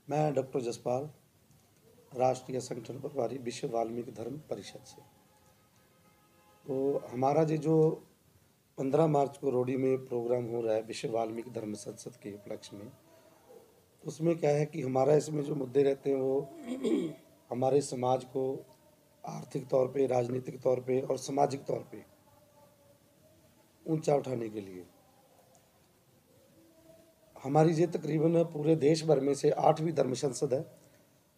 मैं डॉक्टर जसपाल, राष्ट्रीय संगठन प्रभारी, विश्व वाल्मीकि धर्म परिषद से। तो हमारा जो 15 मार्च को रोडी में प्रोग्राम हो रहा है विश्व वाल्मीकि धर्म संसद के उपलक्ष्य में, तो उसमें क्या है कि हमारा इसमें जो मुद्दे रहते हैं वो हमारे समाज को आर्थिक तौर पे, राजनीतिक तौर पे और सामाजिक तौर पे ऊंचा उठाने के लिए हमारी ये तकरीबन पूरे देश भर में से 8वीं धर्म संसद है।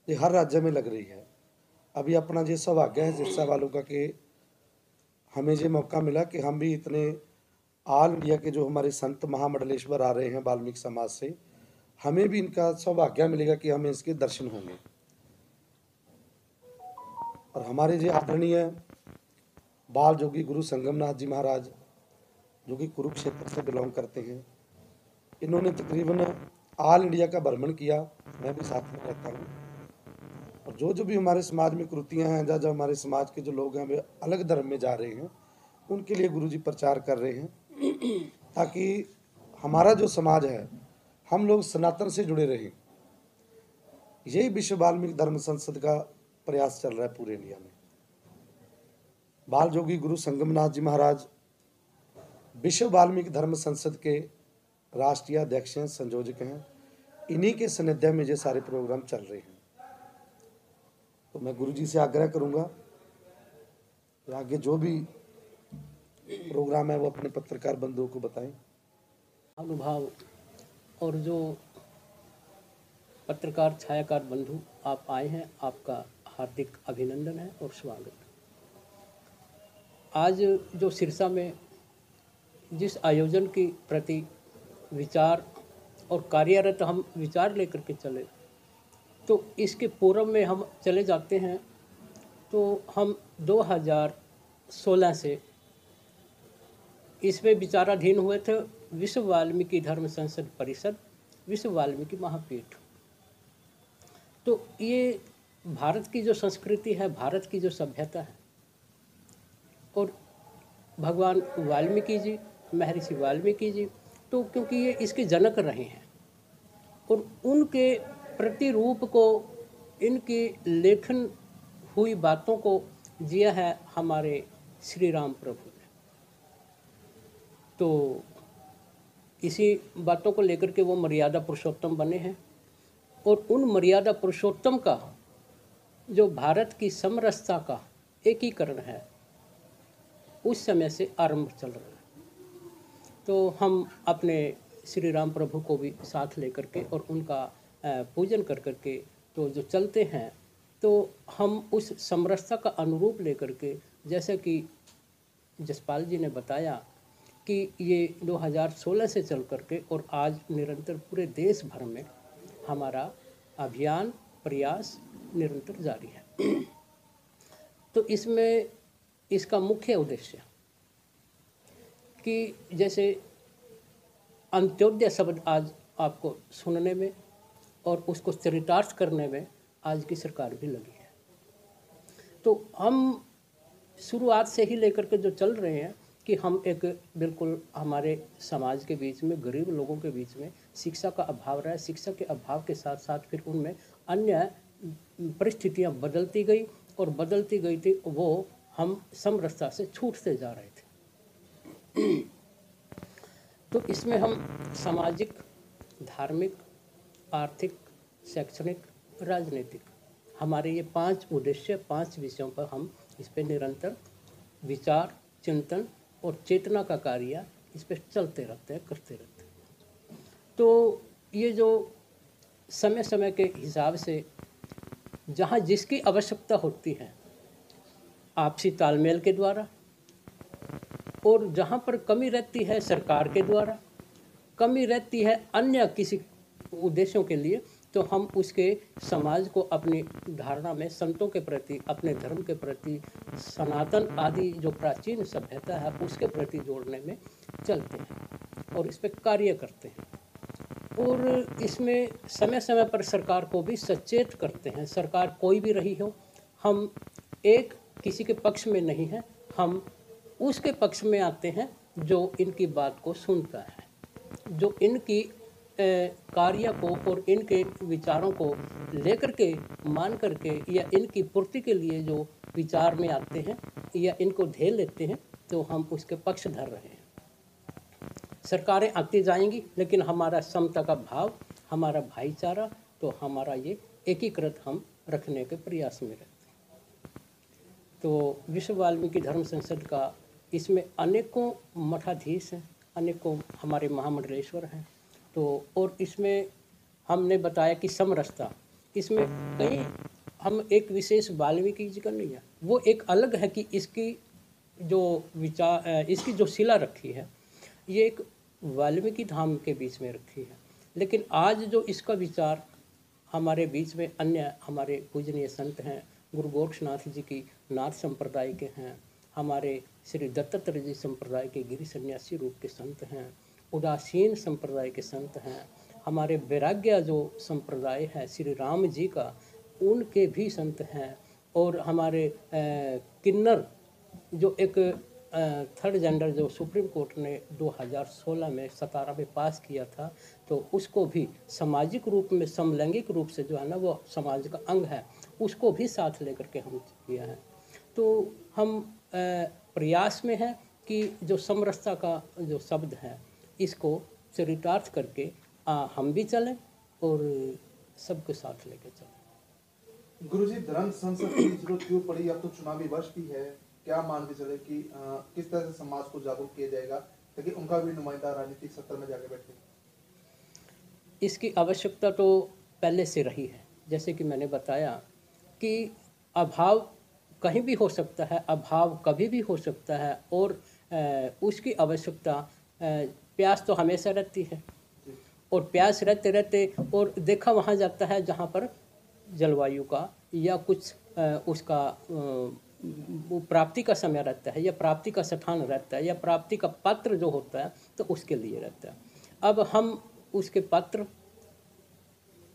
ये हर राज्य में लग रही है। अभी अपना ये सौभाग्य है सिरसा वालों का कि हमें ये मौका मिला कि हम भी इतने ऑल इंडिया के जो हमारे संत महामंडलेश्वर आ रहे हैं वाल्मीकि समाज से, हमें भी इनका सौभाग्य मिलेगा कि हमें इसके दर्शन होंगे। और हमारे जो आदरणीय बाल जोगी गुरु संगमनाथ जी महाराज, जो कि कुरुक्षेत्र से बिलोंग करते हैं, इन्होंने तकरीबन ऑल इंडिया का भ्रमण किया। मैं भी साथ में रहता हूँ। और जो भी हमारे समाज में कुरीतियाँ हैं, जो हमारे समाज के जो लोग हैं वे अलग धर्म में जा रहे हैं, उनके लिए गुरुजी प्रचार कर रहे हैं ताकि हमारा जो समाज है, हम लोग सनातन से जुड़े रहें। यही विश्व वाल्मीकि धर्म संसद का प्रयास चल रहा है पूरे इंडिया में। बाल जोगी गुरु संगमनाथ जी महाराज विश्व वाल्मीकि धर्म संसद के राष्ट्रीय अध्यक्ष हैं, संयोजक हैं। इन्हीं के सानिध्य में ये सारे प्रोग्राम चल रहे हैं। तो मैं गुरुजी से आग्रह करूंगा कि आगे जो भी प्रोग्राम है वो अपने पत्रकार बंधुओं को बताएं। अनुभव और जो पत्रकार छायाकार बंधु आप आए हैं, आपका हार्दिक अभिनंदन है और स्वागत। आज जो सिरसा में जिस आयोजन की प्रति विचार और कार्यरत हम विचार लेकर के चले, तो इसके पूर्व में हम चले जाते हैं तो हम 2016 से इसमें विचाराधीन हुए थे विश्व वाल्मीकि धर्म संसद परिषद, विश्व वाल्मीकि महापीठ। तो ये भारत की जो संस्कृति है, भारत की जो सभ्यता है, और भगवान वाल्मीकि जी, महर्षि वाल्मीकि जी, तो क्योंकि ये इसके जनक रहे हैं और उनके प्रतिरूप को, इनकी लेखन हुई बातों को जिया है हमारे श्री राम प्रभु ने। तो इसी बातों को लेकर के वो मर्यादा पुरुषोत्तम बने हैं और उन मर्यादा पुरुषोत्तम का जो भारत की समरसता का एकीकरण है, उस समय से आरंभ चल रहा है। तो हम अपने श्री राम प्रभु को भी साथ लेकर के और उनका पूजन कर करके तो जो चलते हैं, तो हम उस समरसता का अनुरूप लेकर के, जैसे कि जसपाल जी ने बताया कि ये 2016 से चल करके और आज निरंतर पूरे देश भर में हमारा अभियान प्रयास निरंतर जारी है। तो इसमें इसका मुख्य उद्देश्य कि जैसे अंत्योदय शब्द आज आपको सुनने में और उसको चरितार्थ करने में आज की सरकार भी लगी है। तो हम शुरुआत से ही लेकर के जो चल रहे हैं कि हम एक बिल्कुल हमारे समाज के बीच में, गरीब लोगों के बीच में शिक्षा का अभाव रहा है। शिक्षा के अभाव के साथ साथ फिर उनमें अन्य परिस्थितियां बदलती गई और बदलती गई थी, वो हम समरसता से छूटते जा रहे थे। तो इसमें हम सामाजिक, धार्मिक, आर्थिक, शैक्षणिक, राजनीतिक, हमारे ये 5 उद्देश्य, 5 विषयों पर हम इस पर निरंतर विचार, चिंतन और चेतना का कार्य इस पर चलते रहते हैं, करते रहते हैं। तो ये जो समय समय के हिसाब से जहाँ जिसकी आवश्यकता होती है, आपसी तालमेल के द्वारा, और जहाँ पर कमी रहती है सरकार के द्वारा, कमी रहती है अन्य किसी उद्देश्यों के लिए, तो हम उसके समाज को अपनी धारणा में संतों के प्रति, अपने धर्म के प्रति, सनातन आदि जो प्राचीन सभ्यता है उसके प्रति जोड़ने में चलते हैं और इस पर कार्य करते हैं। और इसमें समय समय पर सरकार को भी सचेत करते हैं। सरकार कोई भी रही हो, हम एक किसी के पक्ष में नहीं हैं, हम उसके पक्ष में आते हैं जो इनकी बात को सुनता है, जो इनकी कार्य को और इनके विचारों को लेकर के मान करके या इनकी पूर्ति के लिए जो विचार में आते हैं या इनको ध्येय लेते हैं, तो हम उसके पक्ष धर रहे हैं। सरकारें आती जाएंगी, लेकिन हमारा समता का भाव, हमारा भाईचारा, तो हमारा ये एकीकृत हम रखने के प्रयास में रहते हैं। तो विश्व वाल्मीकि धर्म संसद का इसमें अनेकों मठाधीश हैं, अनेकों हमारे महामंडलेश्वर हैं। तो और इसमें हमने बताया कि समरसता, इसमें कई हम एक विशेष वाल्मीकि जी का नहीं है, वो एक अलग है कि इसकी जो विचार, इसकी जो शिला रखी है, ये एक वाल्मीकि धाम के बीच में रखी है। लेकिन आज जो इसका विचार हमारे बीच में अन्य हमारे पूजनीय संत हैं, गुरु गोरक्षनाथ जी की नाथ संप्रदाय के हैं, हमारे श्री दत्तात्रेय जी संप्रदाय के गिरि सन्यासी रूप के संत हैं, उदासीन संप्रदाय के संत हैं, हमारे वैराग्य जो संप्रदाय है श्री राम जी का, उनके भी संत हैं, और हमारे किन्नर जो एक थर्ड जेंडर जो सुप्रीम कोर्ट ने 2016 में 17 में पास किया था, तो उसको भी सामाजिक रूप में समलैंगिक रूप से जो है ना वो समाज का अंग है, उसको भी साथ लेकर के हम किया है। तो हम प्रयास में है कि जो समरसता का जो शब्द है इसको चरितार्थ करके हम भी चलें और सबके साथ लेके चलें। गुरुजी, धर्म संसद की जरूरत क्यों पड़ी? अब तो चुनावी वर्ष भी है, क्या मान के चले कि किस तरह से समाज को जागरूक किया जाएगा ताकि उनका भी नुमाइंदा राजनीतिक सत्ता में जाके बैठे? इसकी आवश्यकता तो पहले से रही है। जैसे कि मैंने बताया कि अभाव कहीं भी हो सकता है, अभाव कभी भी हो सकता है, और उसकी आवश्यकता, प्यास तो हमेशा रहती है, और प्यास रहते रहते और देखा वहाँ जाता है जहाँ पर जलवायु का या कुछ उसका प्राप्ति का समय रहता है, या प्राप्ति का स्थान रहता है, या प्राप्ति का पात्र जो होता है, तो उसके लिए रहता है। अब हम उसके पात्र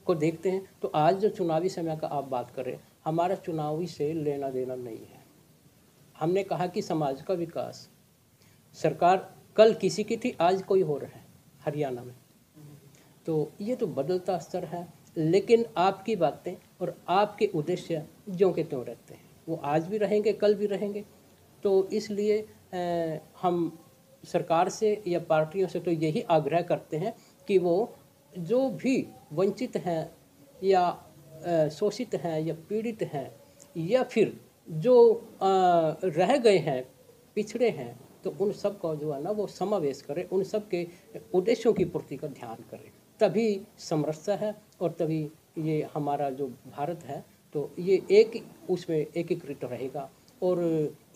को देखते हैं। तो आज जो चुनावी समय का आप बात करें, हमारा चुनावी से लेना देना नहीं है। हमने कहा कि समाज का विकास, सरकार कल किसी की थी, आज कोई हो रहा है हरियाणा में, तो ये तो बदलता स्तर है। लेकिन आपकी बातें और आपके उद्देश्य ज्यों के त्यों रहते हैं, वो आज भी रहेंगे, कल भी रहेंगे। तो इसलिए हम सरकार से या पार्टियों से तो यही आग्रह करते हैं कि वो जो भी वंचित हैं या शोषित हैं या पीड़ित हैं, या फिर जो रह गए हैं, पिछड़े हैं, तो उन सब का जो है ना वो समावेश करें, उन सब के उद्देश्यों की पूर्ति का ध्यान करें। तभी समरसता है, और तभी ये हमारा जो भारत है तो ये एक उसमें एकीकृत रहेगा। और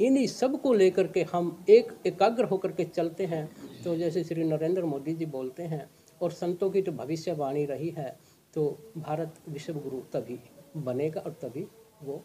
इन्हीं सब को लेकर के हम एकाग्र होकर के चलते हैं। तो जैसे श्री नरेंद्र मोदी जी बोलते हैं, और संतों की तो भविष्यवाणी रही है, तो भारत विश्व गुरु तभी बनेगा और तभी वो